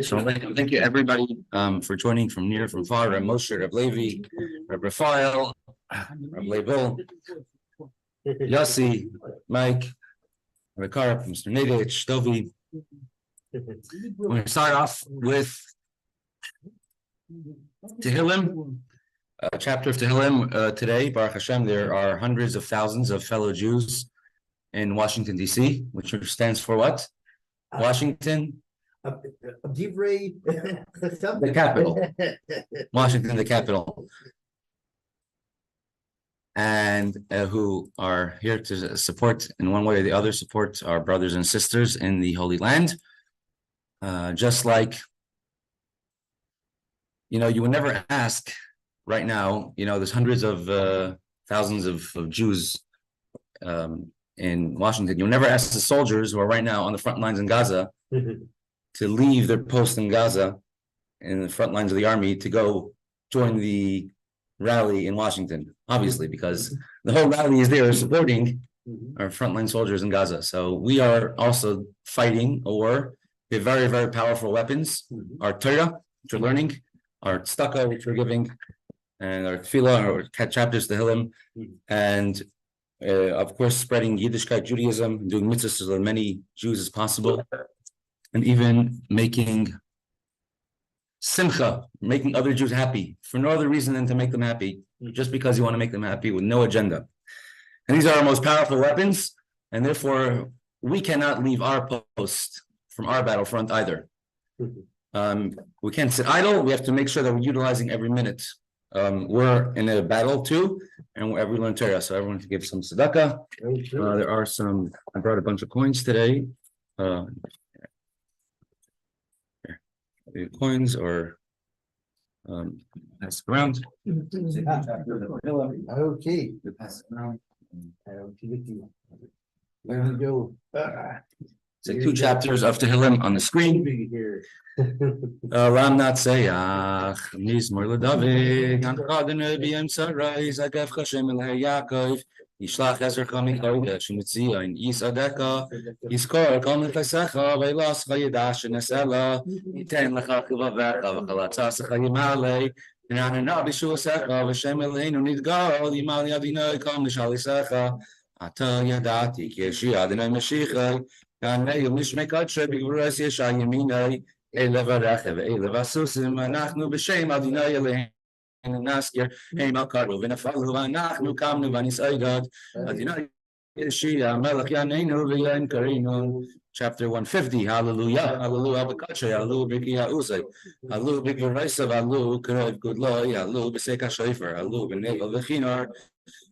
So thank you everybody for joining from near, from far. Reb Moshe, Reb Levi, Reb Raphael, Reb Leibel, Yossi, Mike, Reb Karp, Mr. Nedich, Dovi. We're going to start off with Tehillim, chapter of Tehillim. Today, Baruch Hashem, there are hundreds of thousands of fellow Jews in Washington, D.C., which stands for what? Washington? The capital. Washington, the capital. And who are here to support, in one way or the other, support our brothers and sisters in the Holy Land. Just like, you would never ask right now, there's hundreds of thousands of Jews in Washington. You'll never ask the soldiers who are right now on the front lines in Gaza to leave their post in Gaza, in the front lines of the army, to go join the rally in Washington, obviously, because the whole rally is there supporting our frontline soldiers in Gaza. So we are also fighting a war with very, very powerful weapons, our Torah, which we're learning, our tzedakah, which we're giving, and our tefillah, our chapters, Tehillim, and of course, spreading Yiddishkeit Judaism, doing mitzvahs to as many Jews as possible, and even making simcha, making other Jews happy, for no other reason than to make them happy, just because you want to make them happy with no agenda. And these are our most powerful weapons, and therefore, we cannot leave our post from our battlefront either. We can't sit idle. We have to make sure that we're utilizing every minute. We're in a battle too, and we learn Torah, so everyone can give some tzedakah. There are some. I brought a bunch of coins today. Coins or pass it around. Okay. Pass it around. There we go. It's like 2 chapters of Tehillim on the screen. Ram not sayach, Mizmor LeDavid, Anchadene B'Yem Sarai, Zagef Hashem El Yaakov, Yishlach Ezrecha Mikodesh, Mitzion, Yisadeka, Yiskor, Kol Nechasecha, Veilas Chayedash Nesela, Yiten Lecha Chivavecha, V'Chalatzas Chayimale, V'Nanana B'Shuasecha, V'Shem Eloheinu Nidgal, Yimal Yadinoi Kol Nishalisecha, Ata Yadati, Ki Yeshi Adonai Mashiach, Kanei Mishmekad Shebi Gvuras Yesha Yeminai, Elevarechev, Elevasusim, Anachnu B'Shem Adonai Eloheinu Naskir, Heimal Karu, V'Nafalu, Anachnu Kamnu V'Nisaygad, Adonai Yeshia, Melech Yaneinu V'Yan Karinu. Chapter 150. Hallelujah, Hallelujah, B'Kachay, Hallelujah, B'Kia Uzay, Hallelujah, B'Gvuraisav, Hallelujah, Karev Gudloi, Hallelujah, B'Seka Shayfer, Hallelujah, B'Nevel V'Chinar,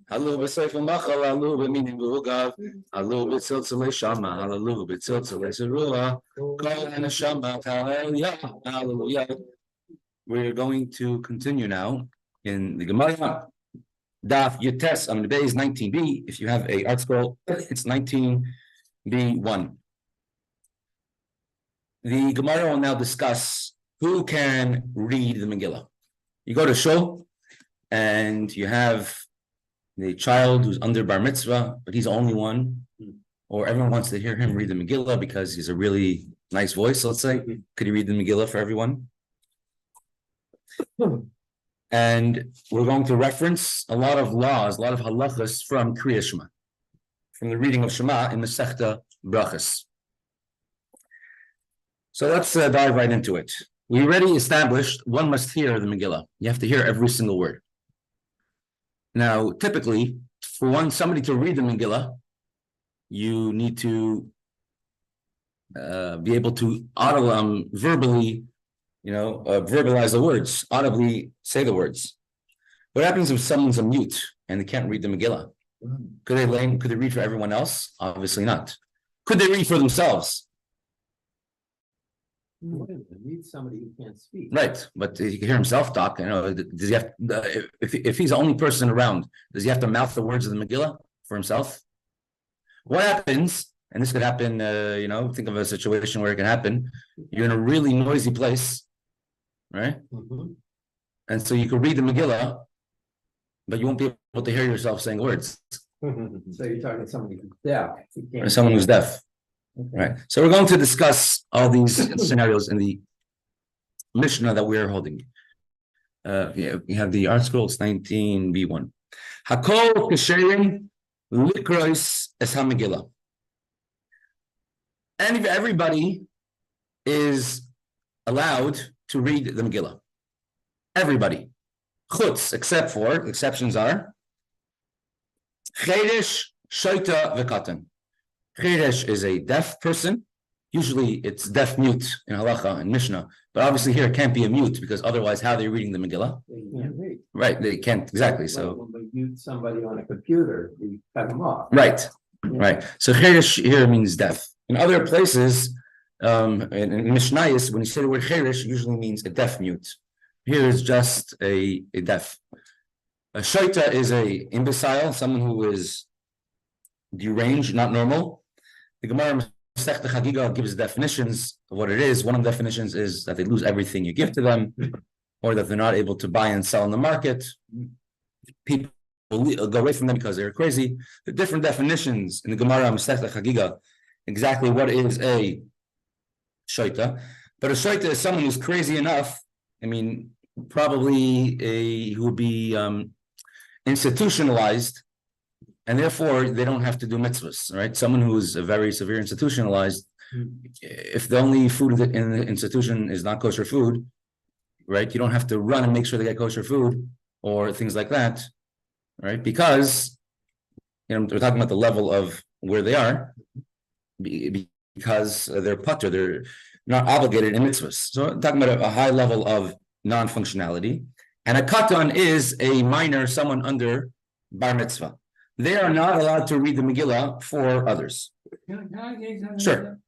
Hallelujah, B'Seifel Machal, Hallelujah, B'Minim V'Ugav, Hallelujah, B'Tziltzilei Shama, Hallelujah, B'Tziltzilei Zerua, Kol Hanashama, Hallelujah, Hallelujah. We're going to continue now in the Gemara. Daf Yutes on the base 19b. If you have a art scroll, it's 19b1. The Gemara will now discuss who can read the Megillah. You go to shul and you have the child who's under bar mitzvah, but he's the only one, or everyone wants to hear him read the Megillah because he's a really nice voice, let's say. Could he read the Megillah for everyone? And we're going to reference a lot of laws, a lot of halachas from Kriya Shema, from the reading of Shema in Mesechata Brachas. So let's dive right into it. We already established one must hear the Megillah. You have to hear every single word. Now, typically, for somebody to read the Megillah, you need to be able to verbally, verbalize the words, audibly say the words. What happens if someone's a mute and they can't read the Megillah? Could they read for everyone else? Obviously not. Could they read for themselves? Read somebody who can't speak. Right, but he can hear himself talk. Does he have? If he's the only person around, does he have to mouth the words of the Megillah for himself? What happens? And this could happen. Think of a situation where it can happen. You're in a really noisy place, right? And so you could read the Megillah, but you won't be able to hear yourself saying words. So you're talking to somebody who's deaf. You or can't- someone who's deaf. Okay. Right. So we're going to discuss all these scenarios in the Mishna that we are holding. We have the Art Scrolls 19b1. Hakol Kesherim Likrois Es HaMegillah. And everybody is allowed to read the Megillah. Everybody. Chutz, except for, exceptions are Chodesh, Shoita, Vekatan. Chodesh is a deaf person. Usually it's deaf mute in halacha and Mishnah, but obviously here it can't be a mute because otherwise how are they reading the Megillah? They can't read. Right, they can't exactly. Like So when we mute somebody on a computer, we cut them off. right, right. So Chodesh here means deaf. In other places, in Mishnayos, when you say the word Chodesh, it usually means a deaf mute. Here is just a deaf. A Shoita is a imbecile, someone who is deranged, not normal. The Gemara Mesechata Chagiga gives definitions of what it is. One of the definitions is that they lose everything you give to them, or that they're not able to buy and sell in the market. People go away from them because they're crazy. The different definitions in the Gemara Mesechata Chagiga, exactly what is a Shoita. But a Shoita is someone who's crazy enough, I mean, probably who would be institutionalized, and therefore they don't have to do mitzvahs, right? Someone who's a very severe institutionalized, if the only food in the institution is not kosher food, right? You don't have to run and make sure they get kosher food or things like that, right? Because we're talking about the level of where they are, because they're putter, they're not obligated in mitzvahs. So I'm talking about a high level of non-functionality. And a katan is a minor, someone under bar mitzvah. They are not allowed to read the Megillah for others. Can I say something? Sure.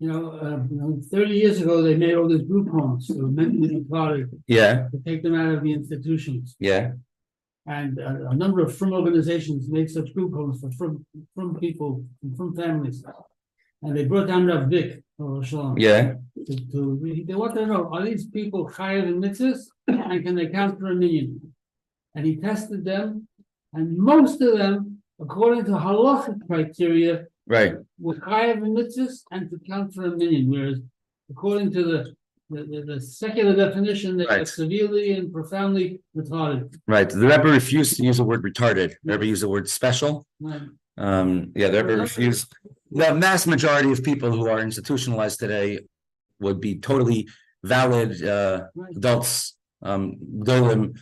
30 years ago, they made all these group homes for mentally retarded Yeah, to take them out of the institutions. yeah, And a number of frum organizations made such group homes for frum people, from families. And they brought down Rav Vic, or Shalom. yeah. They want to know, are these people chayav in mitzvahs? And can they count for a million? And he tested them, and most of them, according to halachic criteria, Right. were chayav in mitzvahs and to count for a million, whereas according to the secular definition, they Right. are severely and profoundly retarded. Right. The Rebbe refused to use the word retarded. The Rebbe used the word special. Right. The Rebbe refused. The vast majority of people who are institutionalized today would be totally valid adults, Golim,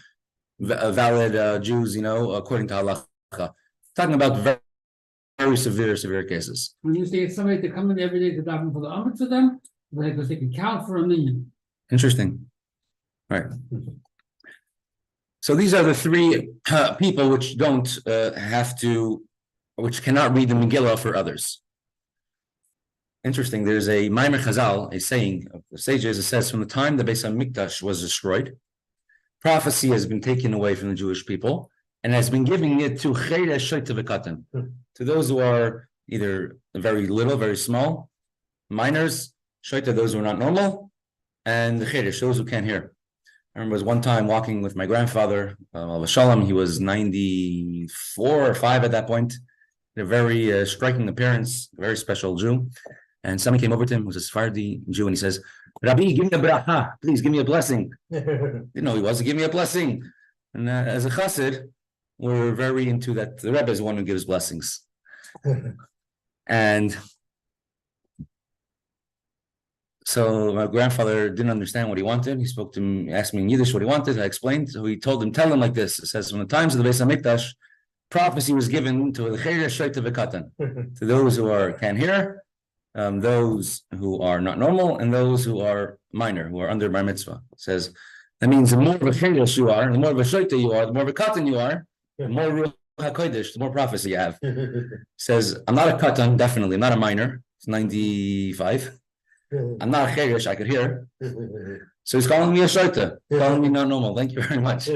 valid Jews, according to halacha. Talking about very, very severe cases. When you say somebody to come in every day to daven for the Amrit for them, because they can count for a million. Interesting. Right. So these are the three people which don't which cannot read the Megillah for others. Interesting. There's a Maimer Chazal, a saying of the sages. It says, from the time the Beis HaMikdash was destroyed, prophecy has been taken away from the Jewish people and has been giving it to Chodesh, Shoita, Vekatan, to those who are either very little, very small, minors, Shoita, those who are not normal, and the Chodesh, those who can't hear. I remember one time walking with my grandfather, Shalom. He was 94 or 5 at that point. A very striking appearance, a very special Jew. And somebody came over to him, who was a Sephardi Jew, and he says, Rabbi, give me a bracha, please give me a blessing. Didn't know he was to give me a blessing. And as a chassid, we're very into that. The Rebbe is the one who gives blessings. And so my grandfather didn't understand what he wanted. He spoke to him, asked me in Yiddish what he wanted. I explained. So he told him, tell him like this. It says, from the times of the Beis HaMikdash, prophecy was given to the Chodesh, Shoita, Vekatan, to those who can't hear, those who are not normal, and those who are minor, who are under bar mitzvah. It says that means the more of a Chodesh you are, the more of a Shoita you are, the more of a Katan you are, the more Ruach HaKodesh, the more prophecy you have. It says, I'm not a Katan, definitely, I'm not a minor. It's 95. I'm not a Chodesh, I could hear. So he's calling me a Shoita, calling me not normal. Thank you very much.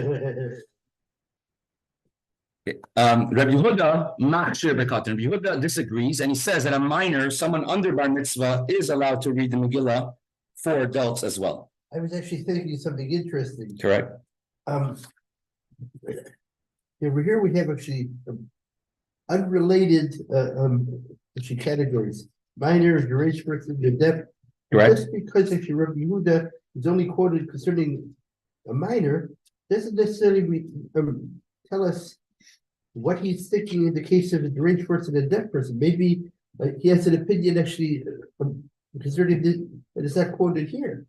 Rabbi Yehuda Machshir Bekatan. Rabbi Yehuda disagrees, and he says that a minor, someone under bar mitzvah, is allowed to read the Megillah for adults as well. I was actually thinking something interesting. Correct. Over here we have actually unrelated actually categories. Minor, the rich person, the deaf. Correct. Just because actually Rabbi Yehuda is only quoted concerning a minor, doesn't necessarily tell us what he's thinking in the case of a deranged person and a deaf person. Maybe he has an opinion actually concerning this that is not quoted here.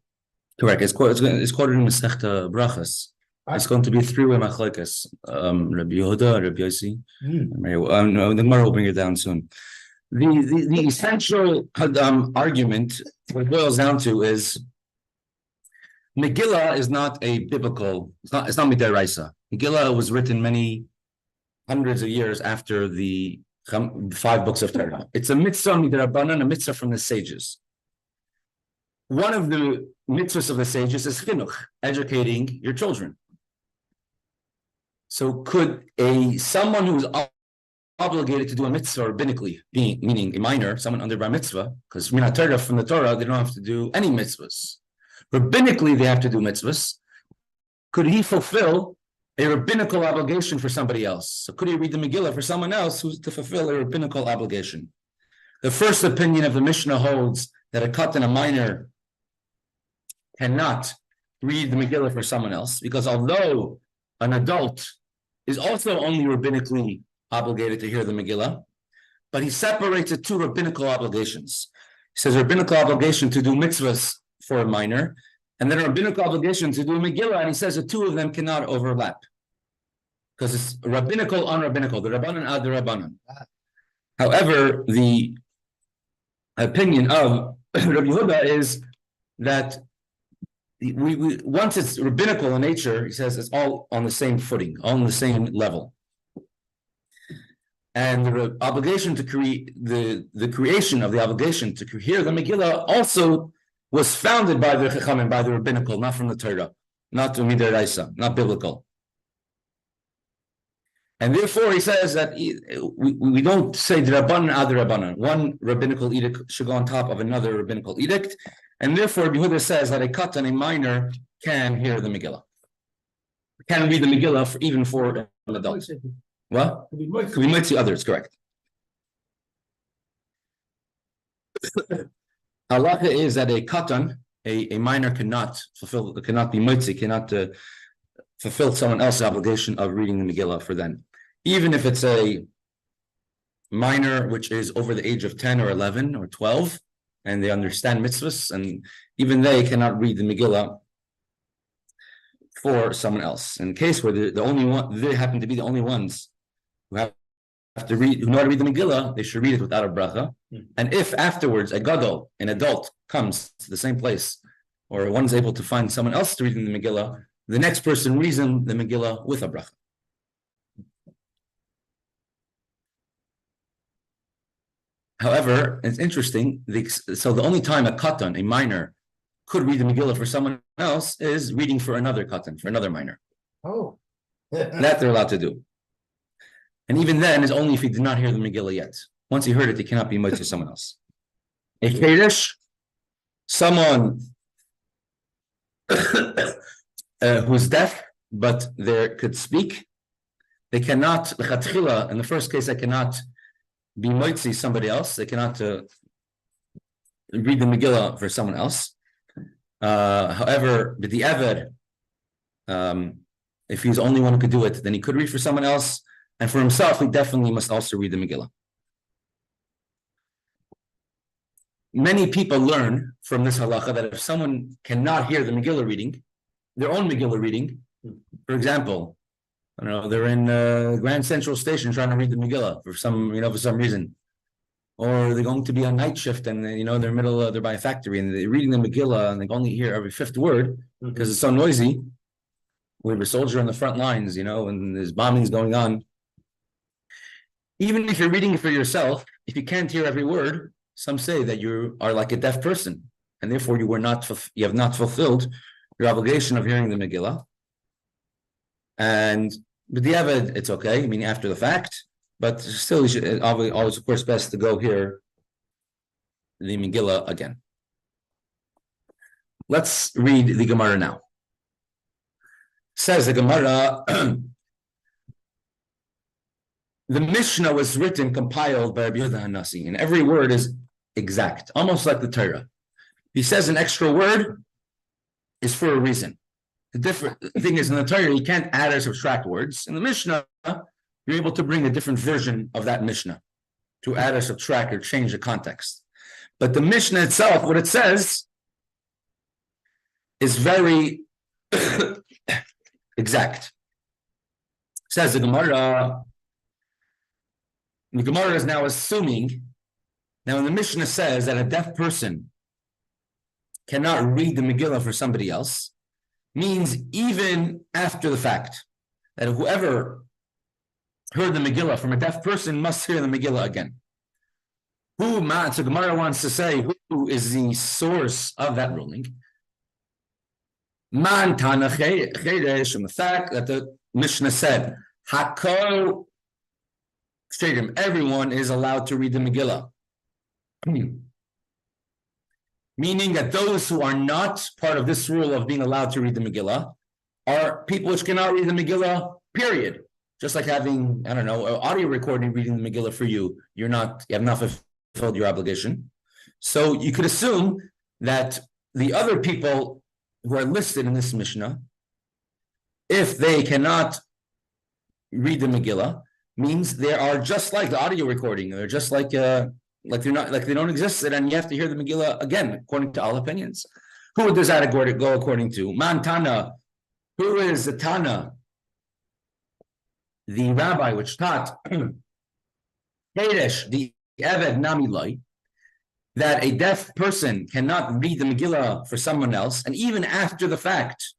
Correct. It's quoted in Mesechata Brachas. It's going to be three-way machlekes. Rabbi Yehuda, Rabbi Yossi. No, the Gemara will bring it down soon. The essential argument, what it boils down to is Megillah is not a biblical. It's not midaraisa. Megillah was written many hundreds of years after the 5 books of Torah. It's a mitzvah midarabanan, a mitzvah from the sages. One of the mitzvahs of the sages is chinuch, educating your children. So could someone who is obligated to do a mitzvah rabbinically, meaning a minor, someone under bar mitzvah, because from the Torah, they don't have to do any mitzvahs. Rabbinically, they have to do mitzvahs. Could he fulfill a rabbinical obligation for somebody else? So could he read the Megillah for someone else who's to fulfill a rabbinical obligation? The first opinion of the Mishna holds that a katan, a minor, cannot read the Megillah for someone else, because although an adult is also only rabbinically obligated to hear the Megillah, but he separates it two rabbinical obligations. He says a rabbinical obligation to do mitzvahs for a minor, and then a rabbinical obligation to do Megillah, and he says the two of them cannot overlap, because it's rabbinical, unrabbinical, the rabbanan ad the rabbanan. However, the opinion of Rabbi Yehuda is that we once it's rabbinical in nature, he says it's all on the same footing, all on the same level. And the obligation to create the creation of the obligation to hear the Megillah also was founded by the Chachamim, by the rabbinical, not from the Torah, not to midaraisa, not biblical. And therefore, he says that we don't say the rabbanan ad rabbanan. One rabbinical edict should go on top of another rabbinical edict, and therefore, Yehuda says that a katan, a minor, can hear the Megillah, can read the Megillah even for an adult. What? Could be mitzi others, correct. Halacha is that a katan, a minor, cannot be mitzi, cannot fulfill someone else's obligation of reading the Megillah for them. Even if it's a minor which is over the age of 10 or 11 or 12, and they understand mitzvahs, and even they cannot read the Megillah for someone else. In case where they happen to be the only ones who have to read, who know how to read the Megillah, they should read it without a bracha. And if afterwards a gadol, an adult, comes to the same place, or one's able to find someone else to read in the Megillah, the next person reads the Megillah with a bracha. However, it's interesting. So the only time a katan, a minor, could read the Megillah for someone else is reading for another katan, for another minor. Oh, That they're allowed to do. And even then, is only if he did not hear the Megillah yet. Once he heard it, he cannot be much to someone else. A Chodesh, someone who's deaf, but they could speak, they cannot, lechatchila, in the first case, they cannot be moitzi somebody else. They cannot read the Megillah for someone else. However, with the Eved, if he's the only one who could do it, then he could read for someone else. And for himself, he definitely must also read the Megillah. Many people learn from this halacha that if someone cannot hear the Megillah reading, their own Megillah reading, for example, I don't know, they're in Grand Central Station trying to read the Megillah for some reason, or they're going to be on night shift and they're by a factory and they're reading the Megillah and they can only hear every fifth word because it's so noisy. We have a soldier on the front lines, and there's bombings going on. Even if you're reading it for yourself, if you can't hear every word, some say that you are like a deaf person, and therefore you have not fulfilled your obligation of hearing the Megillah. And with the Eved, it's okay, meaning after the fact, but still, you should always, of course, best to go hear the Megillah again. Let's read the Gemara now. Says the Gemara, The Mishnah was written, compiled by Rabbi Yehuda Hanassi, and every word is exact, almost like the Torah. He says an extra word is for a reason. The different thing is, in the Torah, you can't add or subtract words. In the Mishnah, you're able to bring a different version of that Mishnah to add or subtract or change the context. But the Mishnah itself, what it says, is very exact. Says the Gemara. The Gemara is now assuming. Now, when the Mishnah says that a deaf person cannot read the Megillah for somebody else, means even after the fact that whoever heard the Megillah from a deaf person must hear the Megillah again. So Gemara wants to say, who is the source of that ruling? Man Tana Chodesh, from the fact that the Mishnah said, Hakol Shadrim, everyone is allowed to read the Megillah. Meaning that those who are not part of this rule of being allowed to read the Megillah are people which cannot read the Megillah, period. Just like having, I don't know, an audio recording reading the Megillah for you, you have not fulfilled your obligation. So you could assume that the other people who are listed in this Mishnah, if they cannot read the Megillah, means they are just like the audio recording. They're just like they're not, like they don't exist, and you have to hear the Megillah again, according to all opinions. Who does that go according to? Man Tana. Who is the Tana? The rabbi which taught Chodesh, the Eved Namilai, that a deaf person cannot read the Megillah for someone else, and even after the fact,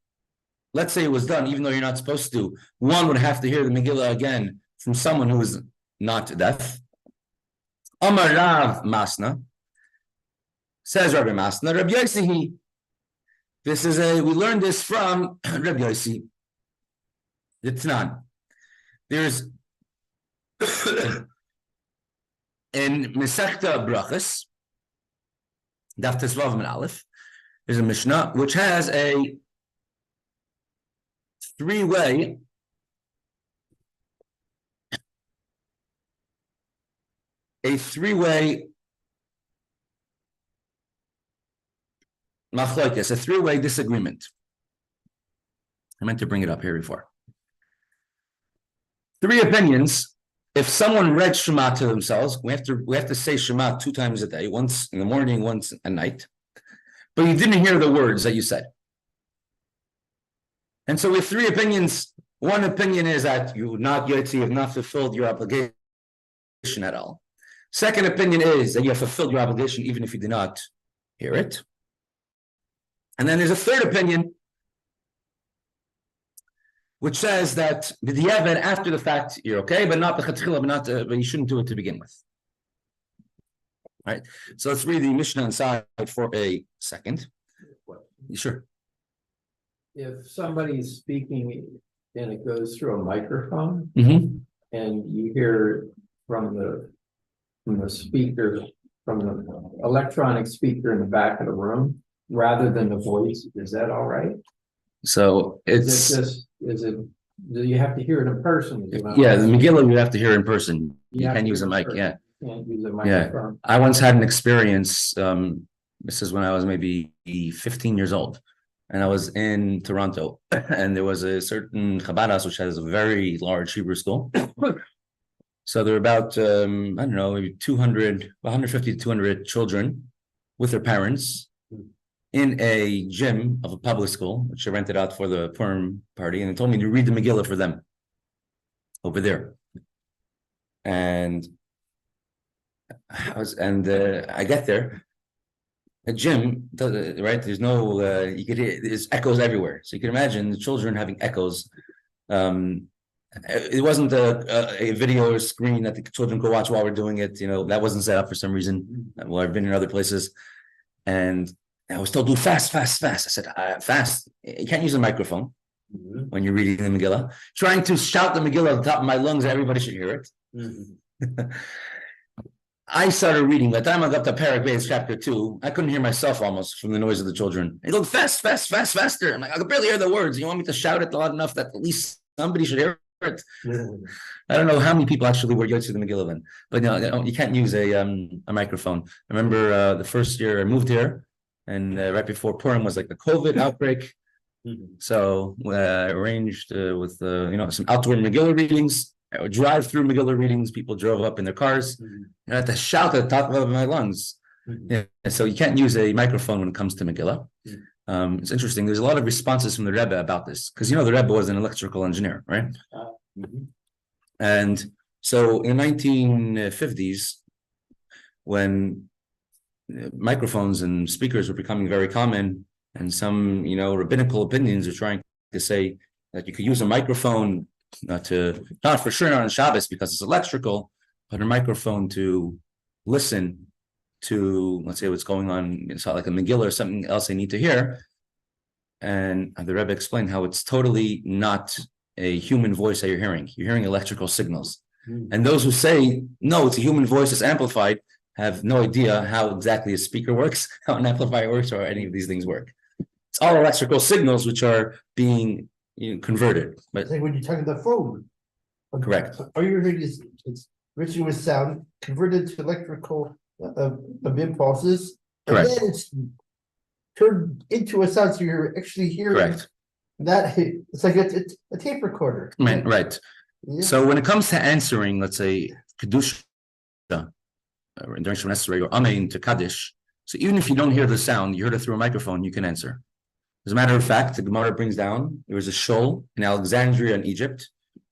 let's say it was done, even though you're not supposed to, one would have to hear the Megillah again from someone who is not deaf. Amar Rav Masna, says Rabbi Masna, Rabbi Yossi, we learned this from Rabbi Yossi. The Tnan. There's in Mesechata Brachas, Daf Tesvav Min Aleph, there's a Mishnah which has a three-way machlokes, a three-way disagreement. I meant to bring it up here before. Three opinions. If someone read Shema to themselves, we have to say Shema 2 times a day, once in the morning, once at night. But you didn't hear the words that you said. And so we have 3 opinions. One opinion is that you have not fulfilled your obligation at all. Second opinion is that you have fulfilled your obligation even if you did not hear it. And then there's a third opinion which says that b'diavad, after the fact, you're okay, but not b'chatchila, but you shouldn't do it to begin with. All right. So let's read the Mishnah inside for a second. Sure. If somebody's speaking and it goes through a microphone, and you hear from the speaker, from the electronic speaker in the back of the room, rather than the voice, is that all right? So do you have to hear it in person? Yeah, the Megillah you have to hear in person. You can't use a mic. Yeah. Can't use a microphone. I once had an experience. This is when I was maybe 15 years old, and I was in Toronto, and there was a certain Chabad house which has a very large Hebrew school. So there were about I don't know, maybe 150 to 200 children with their parents in a gym of a public school, which I rented out for the Purim party, and they told me to read the Megillah for them over there. And I get there, a gym, right? There's no, you could hear, there's echoes everywhere. So you can imagine the children having echoes. It wasn't a video or screen that the children could watch while we're doing it. You know, that wasn't set up for some reason. Well, I've been in other places, and I was told, do fast. I said, fast. You can't use a microphone when you're reading the Megillah. Trying to shout the Megillah at the top of my lungs, everybody should hear it. I started reading. By the time I got to Hatzvi-Bais chapter 2, I couldn't hear myself almost from the noise of the children. They go, faster. I'm like, I could barely hear the words. You want me to shout it loud enough that at least somebody should hear it. I don't know how many people actually were Yotze the Megillah then, but no, you can't use a microphone. I remember the first year I moved here, and right before Purim was like the COVID outbreak. So I arranged with some outdoor Megillah readings. I would drive through Megillah readings. People drove up in their cars, and I had to shout at the top of my lungs. Yeah, so you can't use a microphone when it comes to Megillah. It's interesting. There's a lot of responses from the Rebbe about this because the Rebbe was an electrical engineer, right? And so in the 1950s, when microphones and speakers were becoming very common, and some rabbinical opinions are trying to say that you could use a microphone not for sure not on Shabbos because it's electrical, but a microphone to listen to, let's say, what's going on inside, like a Megillah or something else they need to hear. And the Rebbe explained how it's totally not a human voice that you're hearing electrical signals. And those who say no, it's a human voice, it's amplified, have no idea how exactly a speaker works, how an amplifier works, or any of these things work. It's all electrical signals which are being converted. But it's like when you're talking the phone. Correct. All you're hearing is it's originally with sound converted to electrical of impulses. Correct. And then it's turned into a sound, so you're actually hearing. Correct. That it's like it's a tape recorder. Right. Yeah. So when it comes to answering, let's say Kedusha during Shemon Esrei or Amen to Kaddish, so even if you don't hear the sound, you heard it through a microphone, you can answer. As a matter of fact, the Gemara brings down there was a shul in Alexandria in Egypt.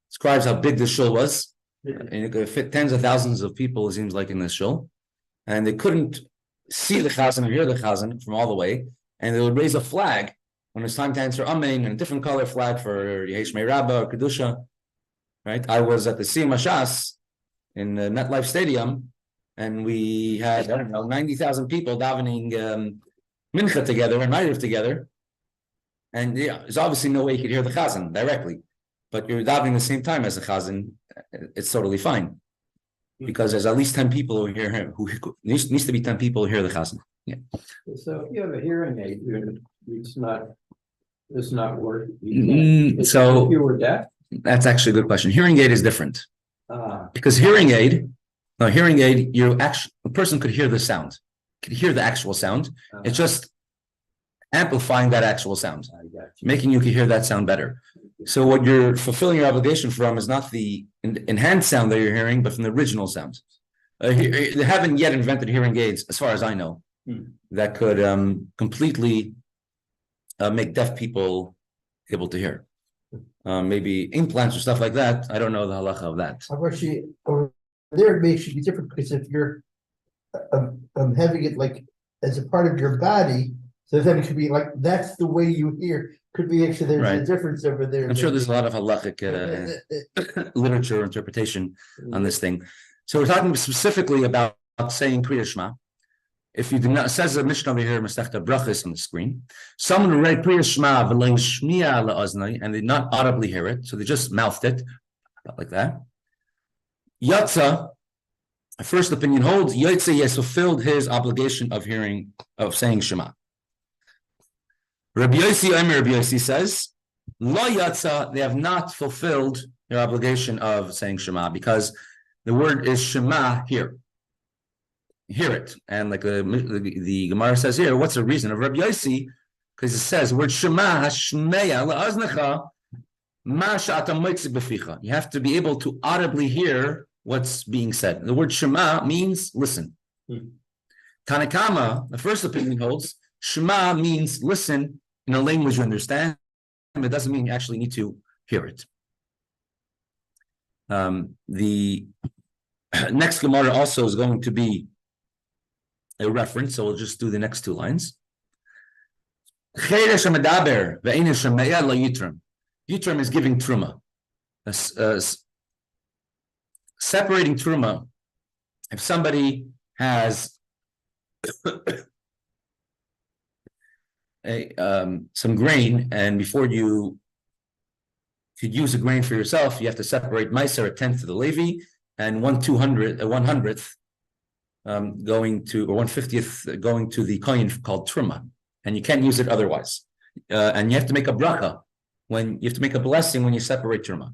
Describes how big the shul was, and it could fit tens of thousands of people. It seems like in this shul, and they couldn't see the chazan or hear the chazan from all the way, and they would raise a flag when it's time to answer Amen, and a different color flag for Yehesh Mei Rabbah or Kedusha. Right? I was at the Siyum Hashas in the MetLife Stadium, and we had 90,000 people davening mincha together and ma'ariv together. And there's obviously no way you could hear the chazan directly, but you're davening the same time as the chazan. It's totally fine because there's at least 10 people who hear him. Who needs to be 10 people who hear the chazan. Yeah. So if you have a hearing aid, it's not working. So if you were deaf. That's actually a good question. Hearing aid is different because hearing aid, a person could hear the sound, could hear the actual sound. It's just amplifying that actual sound, making you can hear that sound better. So what you're fulfilling your obligation from is not the enhanced sound that you're hearing, but from the original sound. They haven't yet invented hearing aids, as far as I know, that could completely make deaf people able to hear. Maybe implants or stuff like that. I don't know the halacha of that. Actually, over there it makes you different because if you're having it like as a part of your body, so then it could be like that's the way you hear. Could be actually there's a difference over there. I'm sure there's a lot of halachic literature interpretation on this thing. So we're talking specifically about saying Kriya Shema. If you do not, it says the Mishna over here, Mesechata Brachos on the screen. Someone who read Kriya Shema v'lo shmiya la'oznai, and they did not audibly hear it, so they just mouthed it, like that. Yatza, a first opinion holds, Yotze has fulfilled his obligation of saying Shema. Rabbi Yossi says, Lo Yatza, they have not fulfilled their obligation of saying Shema, because the word is Shema here. Hear it, and like the Gemara says here, what's the reason of Rabbi Yossi? Because it says the word Shema hashmeya la'aznecha ma she'ata moitzi b'ficha. You have to be able to audibly hear what's being said. The word Shema means listen. Tanakama, the first opinion holds, Shema means listen in a language you understand. It doesn't mean you actually need to hear it. The next Gemara also is going to be a reference, so we'll just do the next two lines. Yitrim is giving truma. Separating truma. If somebody has some grain, and before you could use a grain for yourself, you have to separate Meiser, a tenth to the Levi, and 1/100th going to, or 1/50th going to the coin called truma, and you can't use it otherwise. And you have to make a bracha you have to make a blessing when you separate truma.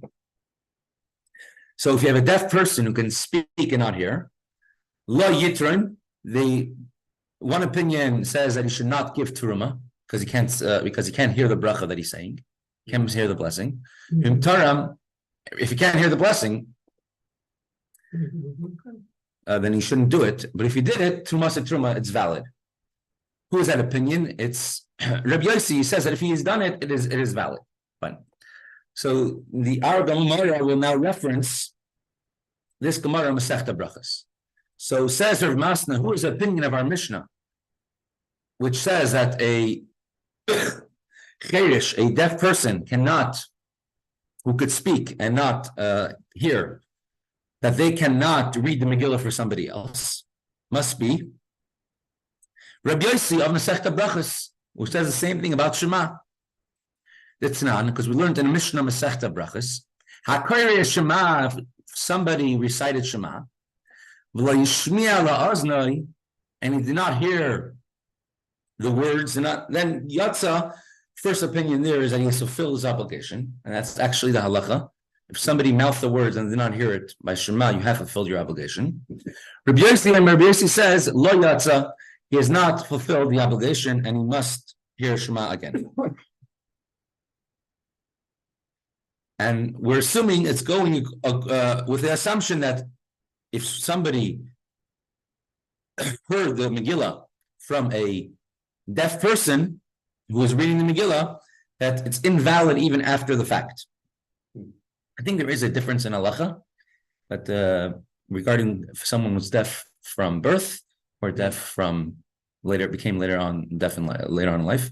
So if you have a deaf person who can speak and not hear, lo yitron, one opinion says that he should not give turuma because he can't hear the bracha that he's saying, can't hear the blessing. If he can't hear the blessing, then he shouldn't do it. But if he did it, truma, it's valid. Who is that opinion? It's Rabbi Yossi says that if he has done it, it is valid. Fine. So the GEmara will now reference this Gemara Mesechata Brachas. So says Rav Masna, who is the opinion of our Mishnah, which says that a cherish, a deaf person who could speak and not hear, that they cannot read the Megillah for somebody else, must be Rabbi Yossi of Mesechta Brachas, which says the same thing about Shema. That's not, because we learned in the Mishnah Mesechta Brachas, HaKoyre Shema, if somebody recited Shema, and he did not hear the words, then Yatza, first opinion there is that he has to fulfill his obligation, and that's actually the halacha. If somebody mouthed the words and did not hear it by Shema, you have fulfilled your obligation. Rabbi Yossi says, Lo Yatza, he has not fulfilled the obligation, and he must hear Shema again. And we're assuming it's going with the assumption that if somebody heard the Megillah from a deaf person who is reading the Megillah, that it's invalid even after the fact. I think there is a difference in halacha, but regarding if someone was deaf from birth or deaf from became later on deaf later on in life,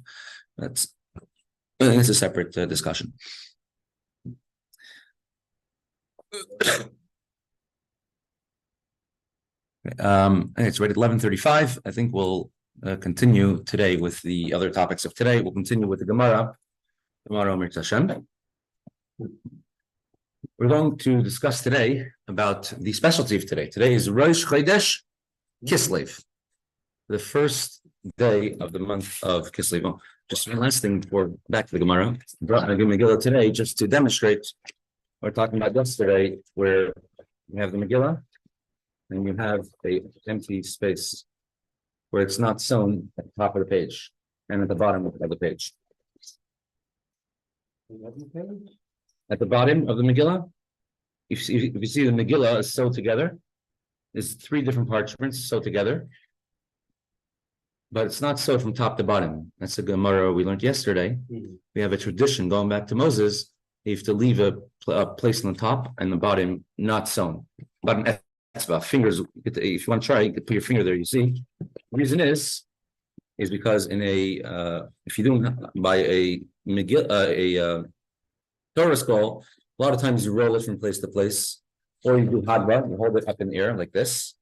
it's a separate discussion. It's right at 11:35. I think we'll continue today with the other topics of today. We'll continue with the Gemara. Omer Hashem. We're going to discuss today about the specialty of today. Today is Rosh Chodesh Kislev, the first day of the month of Kislev. Oh, just one last thing before back to the Gemara. Brought Megillah today just to demonstrate what we're talking about yesterday, where you have the Megillah and you have an empty space where it's not sewn at the top of the page and at the bottom of the page. At the bottom of the Megillah, if you see the Megillah is sewed together, there's 3 different parchments sewed together, but it's not sewed from top to bottom. That's the Gemara we learned yesterday. We have a tradition going back to Moses. You have to leave a place on the top and the bottom not sewn. Bottom etzba, fingers. If you want to try, you can put your finger there. You see, the reason is because if you do by a Megillah, Torah scroll, a lot of times you roll it from place to place, or you do hadba, you hold it up in the air like this.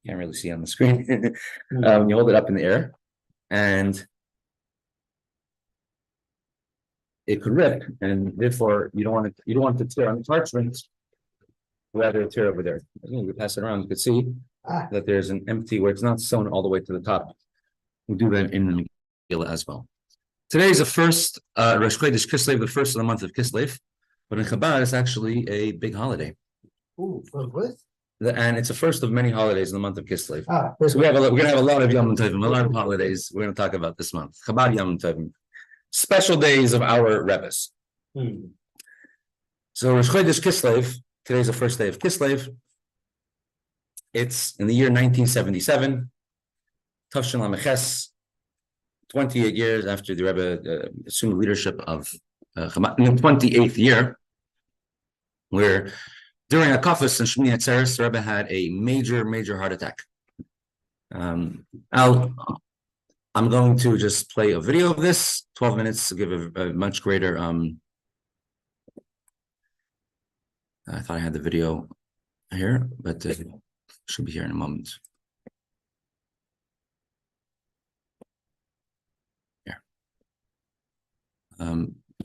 You can't really see on the screen. You hold it up in the air, and it could rip, and therefore you don't want it to tear on the parchment. Rather tear over there. You can pass it around. You can see that there's an empty where it's not sewn all the way to the top. We do that in the Megillah as well. Today is the first Rosh Chodesh Kislev, the first of the month of Kislev, but in Chabad it's actually a big holiday. Ooh, what? And it's the first of many holidays in the month of Kislev. So we're going to have a lot of Yom Tovim, a lot of holidays we're going to talk about this month. Chabad Yom Tovim, special days of our Rebbes. So Rosh Chodesh Kislev, today's the first day of Kislev. It's in the year 1977. Tavshin Lameches, 28 years after the Rebbe assumed leadership of Chabad, in the 28th year, where during a kafus and Shmini Atzeres, the Rebbe had a major heart attack. I'm going to just play a video of this, 12 minutes to give a much greater. I thought I had the video here, but it should be here in a moment. Here.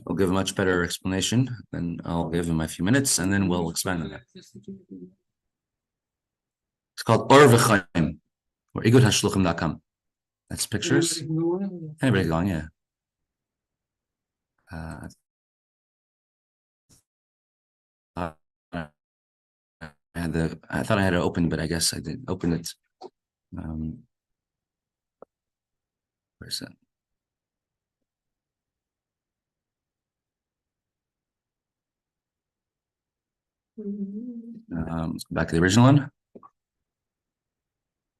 I'll give a much better explanation, then I'll give him a few minutes, and then we'll expand on that. It's called Or V'Chaim, or igudhashluchim.com. That's pictures. Anybody's going, yeah. I thought I had it open, but I guess I didn't open it. Where's that? Let's go back to the original one.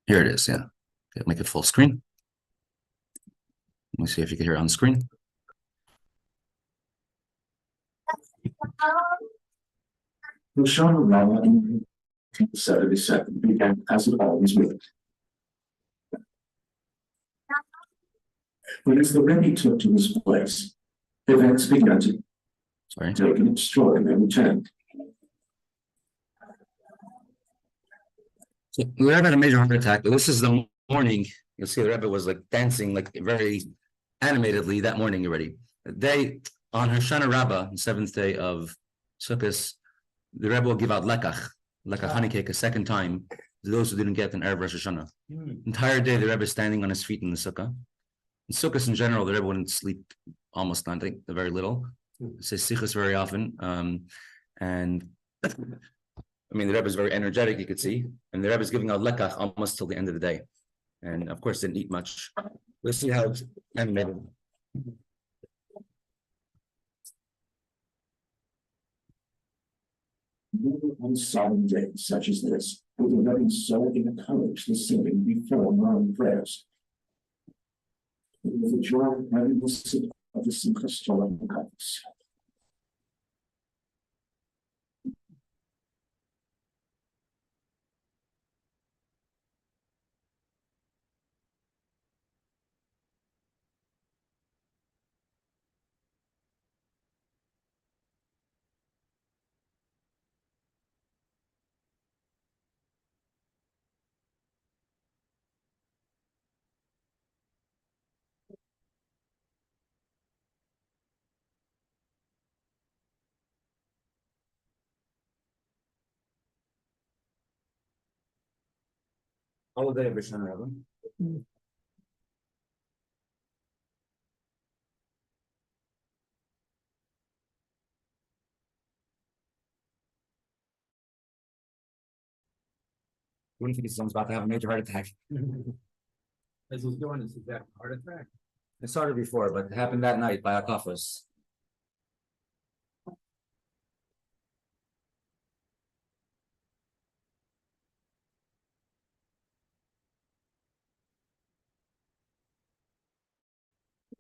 Here it is. Yeah. Okay, make it full screen. Let me see if you can hear it on screen. Rosh Saturday second began as it always would. But as the Rebbe took to his place, events began to take an extraordinary turn. So the Rebbe had a major heart attack, but this is the morning. You'll see the Rebbe was like dancing like very animatedly that morning already. The day on Hoshana Rabbah, the 7th day of Sukkot, the Rebbe will give out lekach honey cake a second time to those who didn't get an Erev Rosh Hashanah. Entire day the Rebbe is standing on his feet in the sukkah. In sukkahs in general, the Rebbe wouldn't sleep almost nothing, very little. He says sichos very often. And I mean, the Rebbe is very energetic, you could see. And the Rebbe is giving out lekach almost till the end of the day. And of course, didn't eat much. Let's see how it's animated. On solemn days such as this, with the Rebbe so encouraged the sitting before morning prayers. It was a joy having the sit of the Simchas Torah and Kaddis. All day of Hoshana Rabbah. Wouldn't think his son's about to have a major heart attack. As he's doing this exact heart attack. It started before, but it happened that night by Akafos.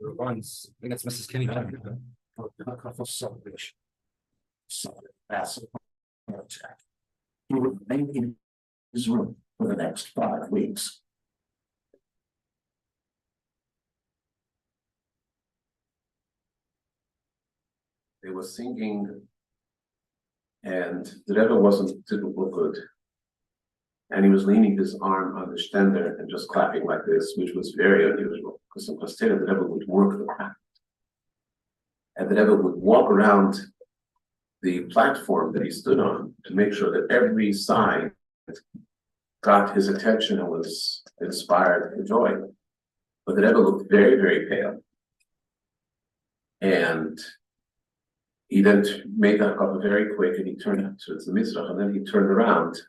Once, I think that's Mrs. Kenny. Celebration. Massive heart attack. He would remain in his room for the next 5 weeks. They were singing, and the Rebbe didn't look good. And he was leaning his arm on the stender and just clapping like this, which was very unusual, because in Pastel, the Rebbe would work the craft. And the Rebbe would walk around the platform that he stood on to make sure that every side got his attention and was inspired for joy. But the Rebbe looked very, very pale. And he then made that up very quick, and he turned towards the Mizrach, and then he turned around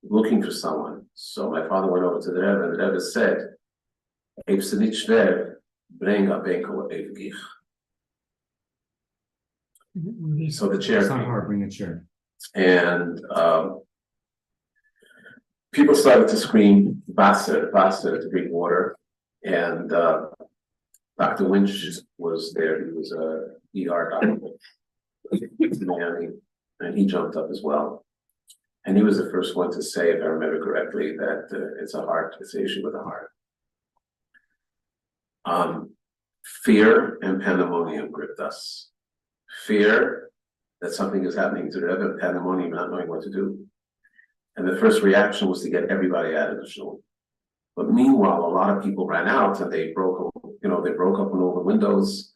looking for someone. So my father went over to the Rebbe, and the Rebbe said, "If ze nicht schwer, bring a benkel evgich." So the chair. It's not hard, bring a chair. And people started to scream, Wasser, Wasser, to drink water. And Dr. Lynch was there. He was a ER doctor in Miami, and he jumped up as well. And he was the first one to say, if I remember correctly, that it's an issue with the heart. Fear and pandemonium gripped us. Fear that something is happening to the Rebbe, pandemonium, not knowing what to do. And the first reaction was to get everybody out of the shul. But meanwhile, a lot of people ran out, and they broke up all the windows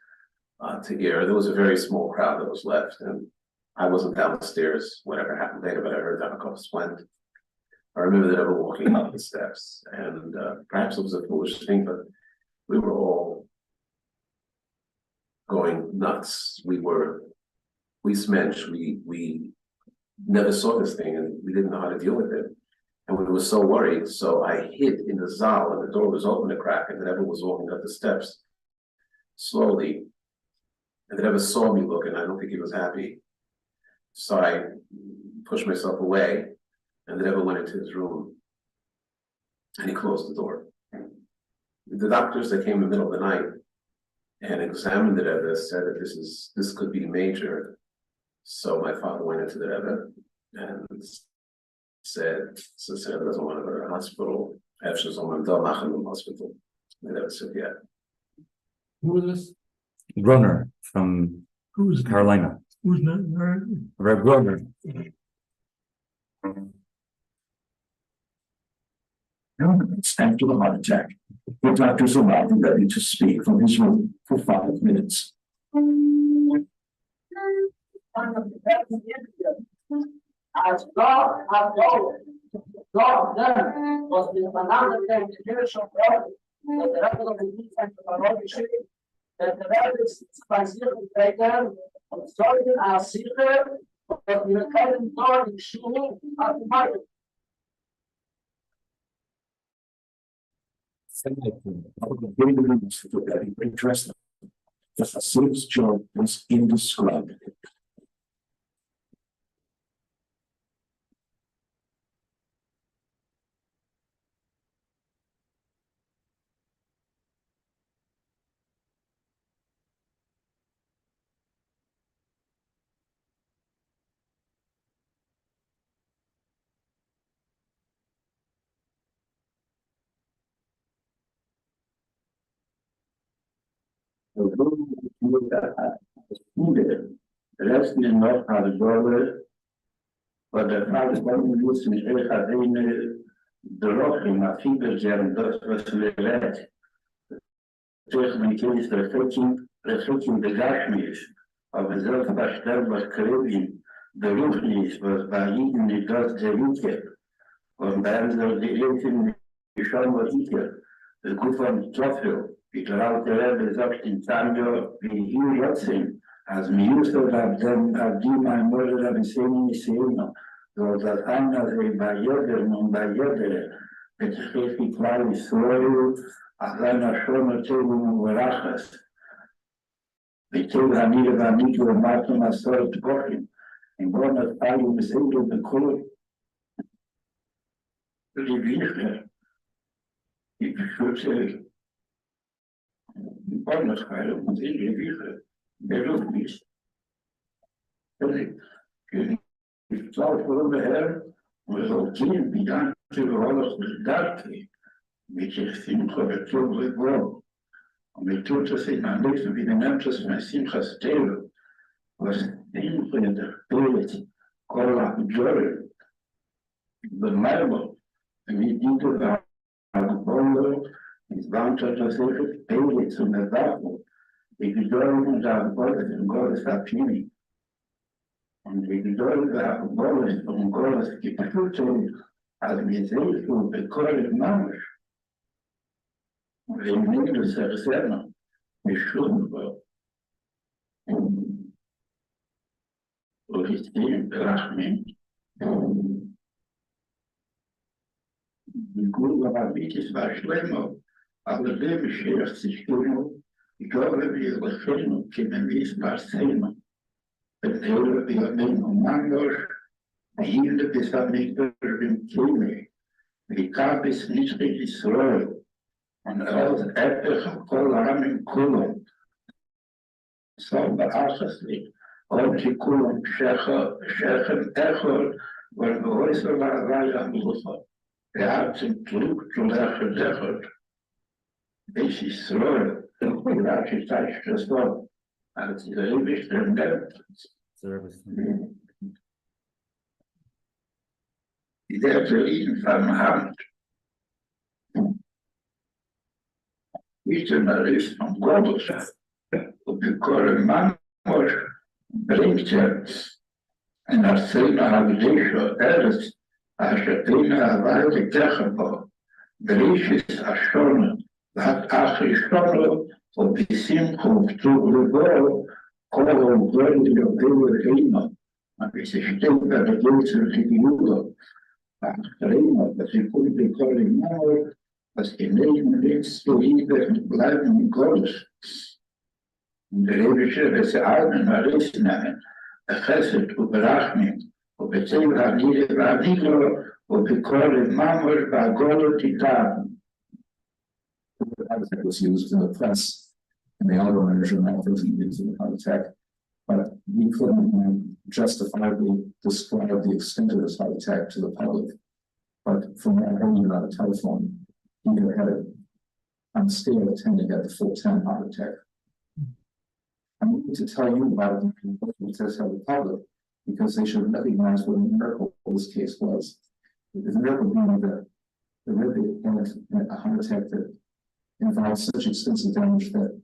to hear. There was a very small crowd that was left, and I wasn't downstairs, whatever happened later, but I heard Damakos went. I remember that ever walking up the steps, and perhaps it was a foolish thing, but we were all going nuts. We smensch, we never saw this thing and we didn't know how to deal with it. And we were so worried, so I hid in the zal and the door was open a crack and the Rebbe was walking up the steps slowly. And the Rebbe saw me looking, I don't think he was happy. So I pushed myself away and the Rebbe went into his room and he closed the door. The doctors that came in the middle of the night and examined the Rebbe said that this could be major. So my father went into the Rebbe and said, so the Rebbe doesn't want to go to the hospital. After someone done in the hospital. The Rebbe said, yeah. Who was this? Brunner from Carolina. Who's not? Reb Brunner. It's after the heart attack. The doctors allowed the Rebbe to speak from his room for 5 minutes. As God had known, God then was the another thing, the Jewish of God, that the Rebbe of the defense of our Rosh, that the Rebbe is by Sicher taken, and starting as Sicher, but we were telling God in Shul at the market. The Hasid's job was indescribable. De rest is nog aan de zorgen, maar de vraag van moesten is erg alleen de Rosh, maar vier zijn dat was leid. Tegen mijn kennis de reflectie de gashmis, aber zelf bestel was krevin, de Ruchnis was bij jeden die dat de winkel, und dann soll die Eltern schon was sicher, de goed van Toffel. Ik laat de Rebbe sagt in Tango, wie hier jetzt sind, als Miusel hat die mein Mutter habe sehen nicht sehen, so dass einer sich bei jedem und bei jeder, es steht die kleine Säule, als einer schon erzählung und Rachas. Die Tür haben ihre Familie und Martin Asor Tkochen, in Bonnet Teil und Segel bekommen. Die Wichner, die Beschützer, Bonnesheil und in die Wichner, der Luft nicht. Ich glaube, vor Herr, wir sollten sehen, wie dann die Rolle gedacht wird, mit der Simcha der Tür geworden. Und wir tun das in einem Leben, wie wir nennen das mit Simchas Tele, was Simcha in der Bild, Kola Joel, the Bible, and we do the Bible, is bound to the social pages in the Bible. If you don't have God and God is appealing. Und wie die Leute haben wollen, Gottes gefühlt, als wir sehen, so bekommen Mensch. Und wir nehmen das selber, wir schulden wir. Und ich sehe im Bereich, die Gurbe war wirklich, war schlimmer, aber Leben schert sich genug. Ich glaube, wir können es mal sehen. Het hele binnen Mango's, hier is dat niet in Kime. Die kaart is niet Israël. En als het gekomen in Kulon, zal de afgeslikt. Als die Kulon zeggen echt, waar de hoesten wij aan moeten. Had zijn terug te leggen zeggen. Is Israël, en laat je thuis gestaan. En het is heel wichtig. Die verliezen van hand. Niet een rust van Gottes. Op de koren brengt je. En als ze naar deze ergens, als je tegen waarde tegenbouwt, breed is als schoon, laat afgeschonnen op de simcha toe de bouw. Como o grande meu Deus reina, Maar ik zeg, ik denk dat het lezer geen minuut achterin, dat je goed de koning nou, als je negen links stoïde blijven in koers. De rebische, dat ze uit naar reis nemen, een geset op berachting, op het zebra nigro, op de koning mammer, bij golen titanen. That was used in the press, and the auto measurement was used in the heart attack. But we couldn't justifiably describe the extent of this heart attack to the public. But from that on a telephone, he had it on scale of 10, he had the full 10 heart attack. I need to tell you about it to tell the public, because they should recognize what a miracle this case was. The miracle being that the really had a heart attack that involves such extensive damage that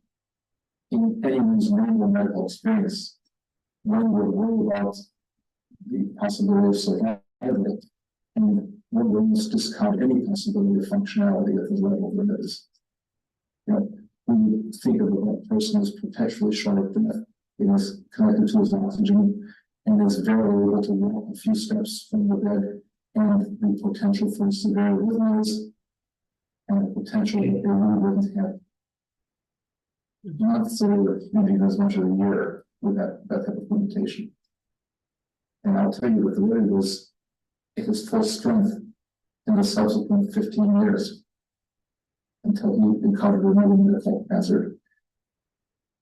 in anyone's normal medical experience, one would worry about the possibility of survival, and one would discount any possibility of functionality at the level that is. You know, when you think of a person who's perpetually short of breath, he is connected to his oxygen, and is barely able to walk a few steps from the bed, and the potential for severe arrhythmias, and the potential that they wouldn't have not severe, maybe as much as a year with that type of limitation. And I'll tell you, with the way it was, it was full strength in the subsequent 15 years until he encountered another medical hazard.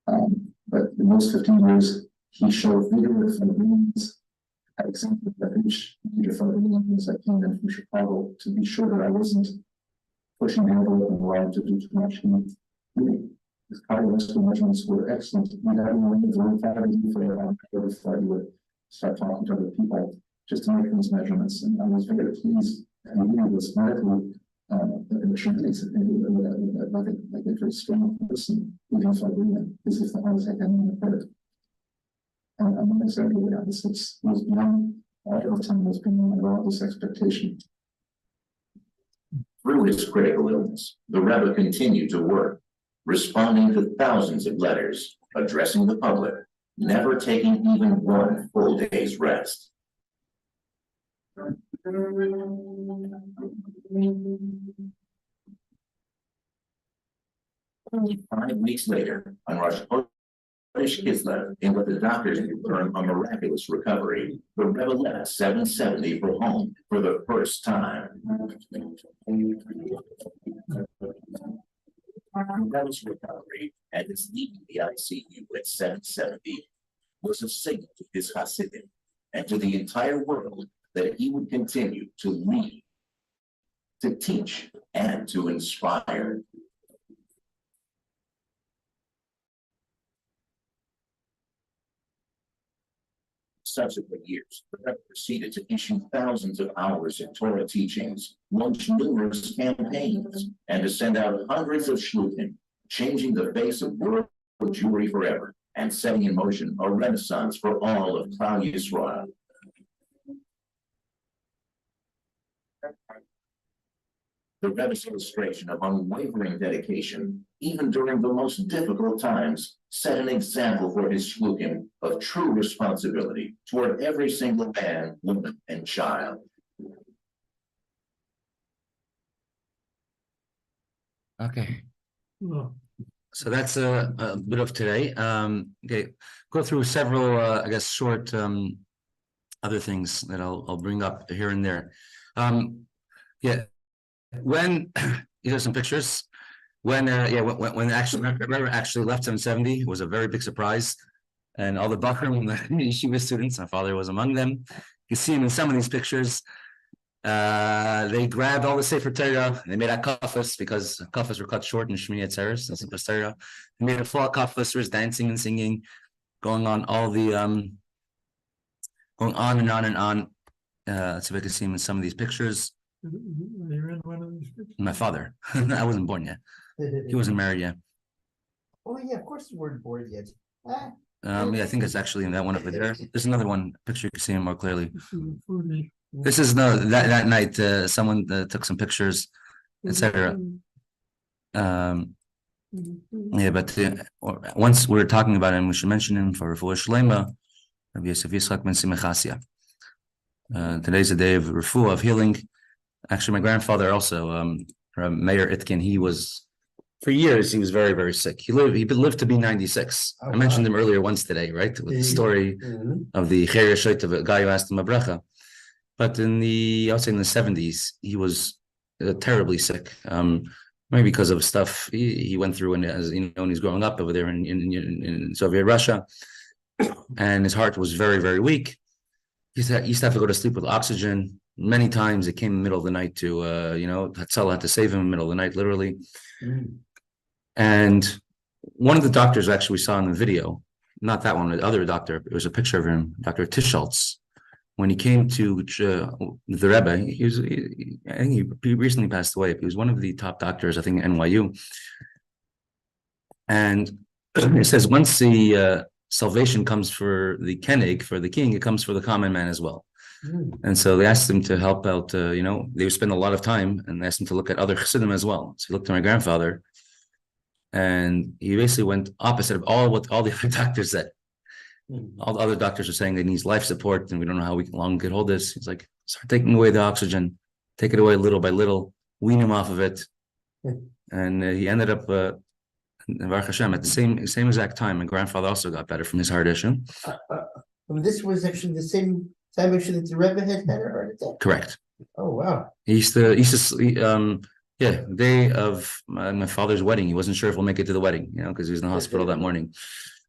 But in those 15 years, he showed vigorous fibrosis. I examined each major fibrosis. I came in from Chicago to be sure that I wasn't pushing the envelope and allowed to do too much. His cardiovascular measurements were excellent. We had a range of fatty for around before he would start talking to other people just to make those measurements. And I was very pleased. And he was medically like a very strong person with fibrosis, as if the heart attack hadn't occurred. And I'm going to say, yeah, this was beyond all the time was beyond my wildest expectation. Through his critical illness, the Rebbe continued to work, responding to thousands of letters, addressing the public, never taking even one full day's rest. 5 weeks later, on Rosh Kislev, in what the doctors term a miraculous recovery, the Rebbe left 770 for home for the first time. Rebbe's recovery and his leaving the ICU at 770 was a signal to his Hasidim and to the entire world that he would continue to lead, to teach, and to inspire. Subsequent years, the Rebbe proceeded to issue thousands of hours of Torah teachings, launch numerous campaigns, and to send out hundreds of shluchim, changing the face of world Jewry forever, and setting in motion a renaissance for all of Klal Yisrael. The Rebbe's illustration of unwavering dedication, even during the most difficult times, set an example for his shluchim of true responsibility toward every single man, woman, and child. Okay. So that's a bit of today. Okay, go through several, I guess, short other things that I'll bring up here and there. Yeah, when these are some pictures. When actually left 770, it was a very big surprise, and all the Bakrim, the yeshiva students, my father was among them. You see him in some of these pictures. They grabbed all the Sefer Torah. They made akafas because akafas were cut short in Shmini Atzeres. That's the Torah. They made a full akafas. There was dancing and singing, going on all the going on and on and on. So we can see him in some of these pictures. You're in one of these pictures? My father. I wasn't born yet. He wasn't married yet. Oh yeah, of course you weren't born yet. Yeah, I think it's actually in that one over there. There's another one picture you can see him more clearly. This is that night. Someone took some pictures, etc. Yeah, but once we were talking about him, we should mention him for Shlema. Rabbi Yosef Yitzchak ben Simchasia. Today's a day of refuah, of healing. Actually, my grandfather also, Mayor Itkin, for years, he was very, very sick. He lived to be 96. I mentioned him earlier once today, right? With the story of the Cher Yeshayt of a guy who asked him a bracha. But I would say in the 70s, he was terribly sick. Maybe because of stuff he went through when he's growing up over there in Soviet Russia. And his heart was very, very weak. He used to have to go to sleep with oxygen. Many times it came in the middle of the night to, Hatzalah had to save him in the middle of the night, literally. And one of the doctors actually we saw in the video, not that one, the other doctor, it was a picture of him, Dr. Tischoltz. When he came to the Rebbe, I think he recently passed away. He was one of the top doctors, I think, at NYU. And it says once the salvation comes for the Koenig, for the king, it comes for the common man as well. And so they asked him to help out, they would spend a lot of time, and they asked him to look at other chassidim as well. So he looked at my grandfather, and he basically went opposite of all the other doctors said. All the other doctors are saying they need life support, and we don't know how long we could hold this. He's like, start taking away the oxygen, take it away little by little, wean him off of it. And he ended up, Baruch Hashem, at the same exact time. My grandfather also got better from his heart issue. This was actually the same time actually that the Rebbe had a heart attack. Correct. Oh wow. He used to the day of my father's wedding, he wasn't sure if we'll make it to the wedding, because he was in the hospital that morning.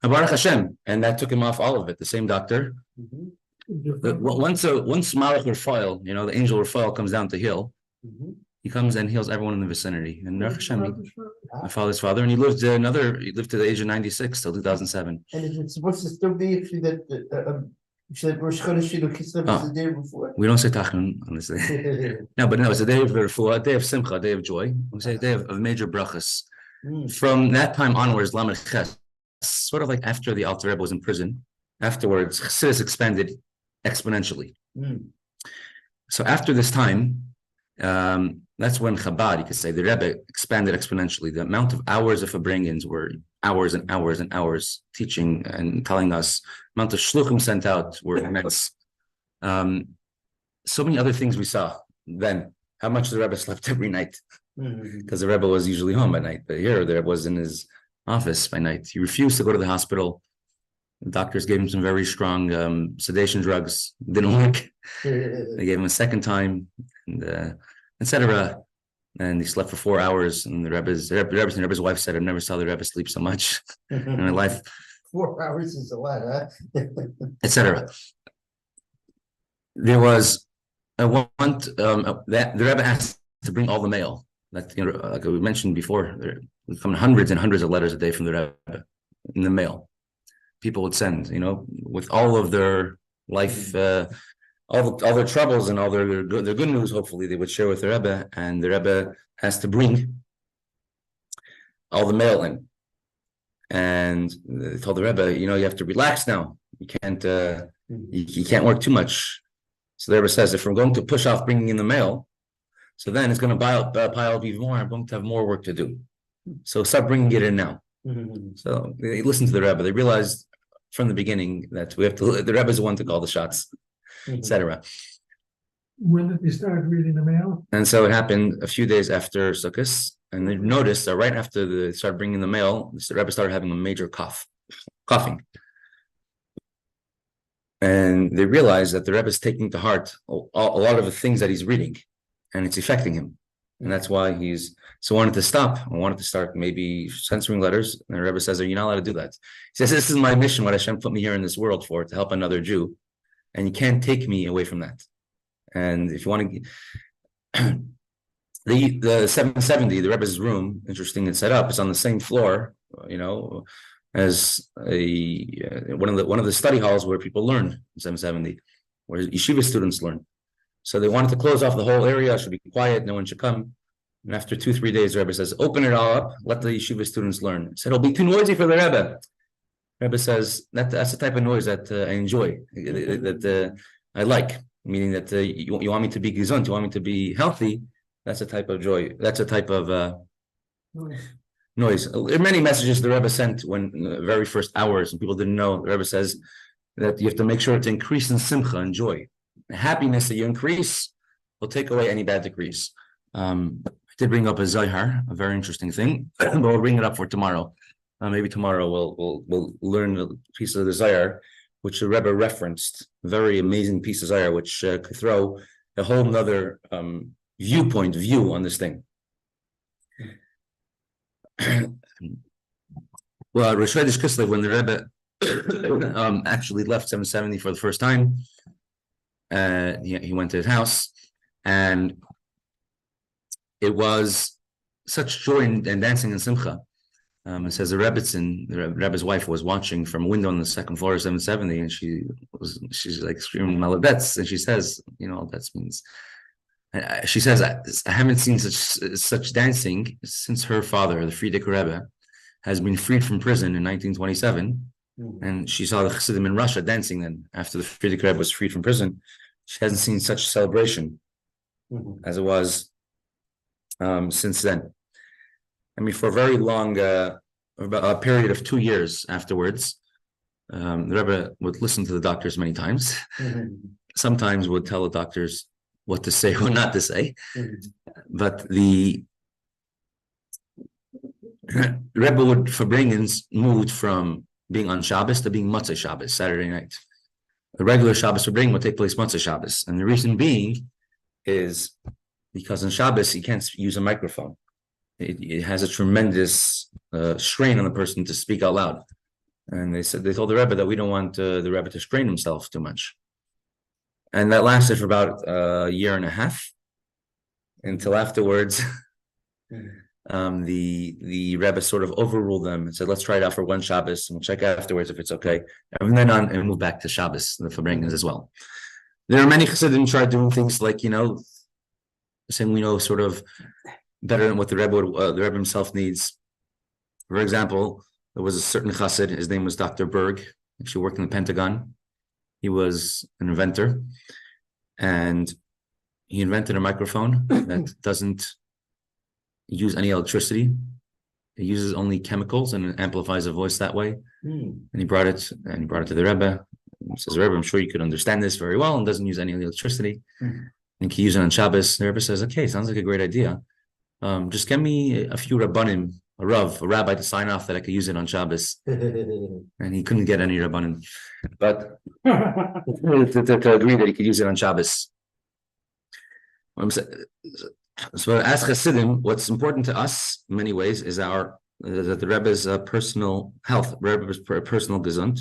Baruch Hashem, and that took him off all of it. The same doctor. Once Malach Raphael, the angel Raphael comes down to heal, he comes and heals everyone in the vicinity. And Baruch Hashem, my father's father, and he lived to the age of 96 till 2007. And is it supposed to still be actually that Rosh Chodesh Kislev was the day before? We don't say Tachnun on this day. No, it's a day of refuah, a day of simcha, a day of joy. We say a day of major brachas. From that time onwards, Lamed Ches, sort of like after the Alter Rebbe was in prison, afterwards, Chassidus expanded exponentially. So after this time, that's when Chabad, you could say, the Rebbe expanded exponentially. The amount of hours of Fabringans were hours and hours and hours teaching and telling us. The amount of shluchim sent out were immense. So many other things we saw then. How much the Rebbe slept every night, because the Rebbe was usually home at night. But here, the Rebbe was in his office by night. He refused to go to the hospital. The doctors gave him some very strong sedation drugs. Didn't work. They gave him a second time, and etc. And he slept for 4 hours. And the Rebbe's wife said, "I've never saw the Rebbe sleep so much in my life." 4 hours is a lot, huh? Etc. There was that the Rebbe asked to bring all the mail. That like we mentioned before, there would come hundreds and hundreds of letters a day from the Rebbe in the mail. People would send, with all of their life, all their troubles and all their good news. Hopefully, they would share with the Rebbe, and the Rebbe has to bring all the mail in. And they told the Rebbe, you have to relax now. You can't, you can't work too much. So the Rebbe says, if we're going to push off bringing in the mail, so then it's going to pile up even more. I'm going to have more work to do. So start bringing it in now. So they listened to the Rebbe. They realized from the beginning that the Rebbe is the one to call the shots, etc. When did they start reading the mail? And so it happened a few days after Sukkot, and they noticed that right after they started bringing the mail, the Rebbe started having a major coughing. And they realized that the Rebbe is taking to heart a lot of the things that he's reading, and it's affecting him. And that's why so wanted to stop. I wanted to start maybe censoring letters. And the Rebbe says, you're not allowed to do that. He says, this is my mission, what Hashem put me here in this world for, to help another Jew. And you can't take me away from that. And if you want to, the 770, the Rebbe's room, interesting and set up, is on the same floor, as one of the study halls where people learn in 770, where yeshiva students learn. So they wanted to close off the whole area. It should be quiet. No one should come. And after 2-3 days, the Rebbe says, open it all up. Let the yeshiva students learn. He said, it'll be too noisy for the Rebbe. Rebbe says, that's the type of noise that I enjoy, that I like. Meaning that you want me to be gesund, you want me to be healthy. That's a type of joy. That's a type of noise. There are many messages the Rebbe sent when the very first hours, and people didn't know. The Rebbe says, that you have to make sure to increase in simcha and joy. The happiness that you increase will take away any bad decrees. I did bring up a Zohar, a very interesting thing, but we'll bring it up for tomorrow. Maybe tomorrow we'll learn a piece of the Zohar, which the Rebbe referenced. Very amazing piece of Zohar, which could throw a whole nother view on this thing. Well, Rosh Kislev, when the Rebbe actually left 770 for the first time, he went to his house, and it was such joy and dancing and simcha. It says the Rebbe's wife was watching from a window on the second floor of 770, and she's like screaming malabets, and she says, that means. She says, I haven't seen such dancing since her father, the Frierdiker Rebbe, has been freed from prison in 1927, and she saw the Chassidim in Russia dancing then after the Frierdiker Rebbe was freed from prison. She hasn't seen such celebration as it was since then. I mean, for a very long a period of 2 years afterwards, the Rebbe would listen to the doctors many times. Sometimes would tell the doctors what to say or not to say. But the Rebbe would Fabringens moved from being on Shabbos to being Motzei Shabbos, Saturday night. The regular Shabbos Fabringen would take place Motzei Shabbos. And the reason being is because on Shabbos you can't use a microphone. It has a tremendous strain on the person to speak out loud. And they told the Rebbe that we don't want the Rebbe to strain himself too much. And that lasted for about a year and a half, until afterwards the Rebbe sort of overruled them and said, let's try it out for one Shabbos and we'll check afterwards if it's okay. And then on and move back to Shabbos, the Fabringens as well. There are many Chassidim try doing things like, saying we know sort of better than what the Rebbe himself needs. For example, there was a certain Chassid, his name was Dr. Berg, actually worked in the Pentagon. He was an inventor, and he invented a microphone that doesn't use any electricity. It uses only chemicals and it amplifies a voice that way. And he brought it to the Rebbe. He says, Rebbe, I'm sure you could understand this very well, and doesn't use any electricity. And can use it on Shabbos. The Rebbe says, okay, sounds like a great idea. Just get me a few Rabbanim, a rabbi to sign off that I could use it on Shabbos. And he couldn't get any Rabbanim. But to agree that he could use it on Shabbos. So as Chassidim, what's important to us in many ways is that the Rebbe's personal health, Rebbe's personal gesund.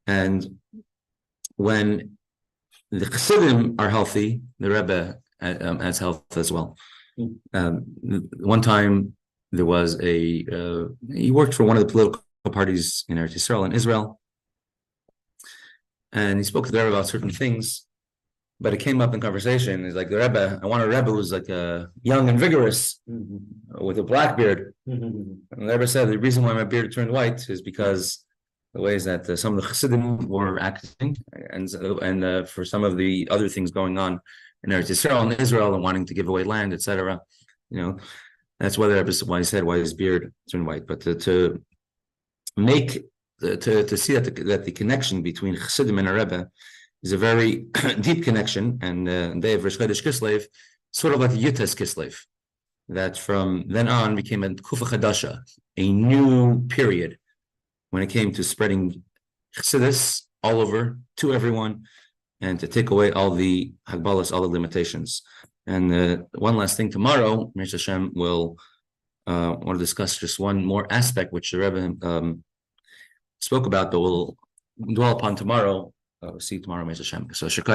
And when the Chassidim are healthy, the Rebbe has health as well. One time there was he worked for one of the political parties in Eretz Yisrael in Israel, and he spoke to the Rebbe about certain things, but it came up in conversation. He's like, the Rebbe, I want a Rebbe who's like young and vigorous with a black beard. And the Rebbe said, the reason why my beard turned white is because the ways that some of the Chassidim were acting, and for some of the other things going on in Eretz Yisrael and Israel and wanting to give away land, etc. That's why the Rebbe, why he said why his beard turned white. But to see that the connection between Chassidim and a Rebbe is a very deep connection, and they have Rosh Chodesh Kislev, sort of like the Yutas Kislev, that from then on became a Kufa Chadasha, a new period when it came to spreading Chassidus all over to everyone, and to take away all the Hagbalas, all the limitations. And one last thing, tomorrow, Meir Hashem will want to discuss just one more aspect which the Rebbe spoke about, but we'll dwell upon tomorrow. See you tomorrow, Meir Hashem. So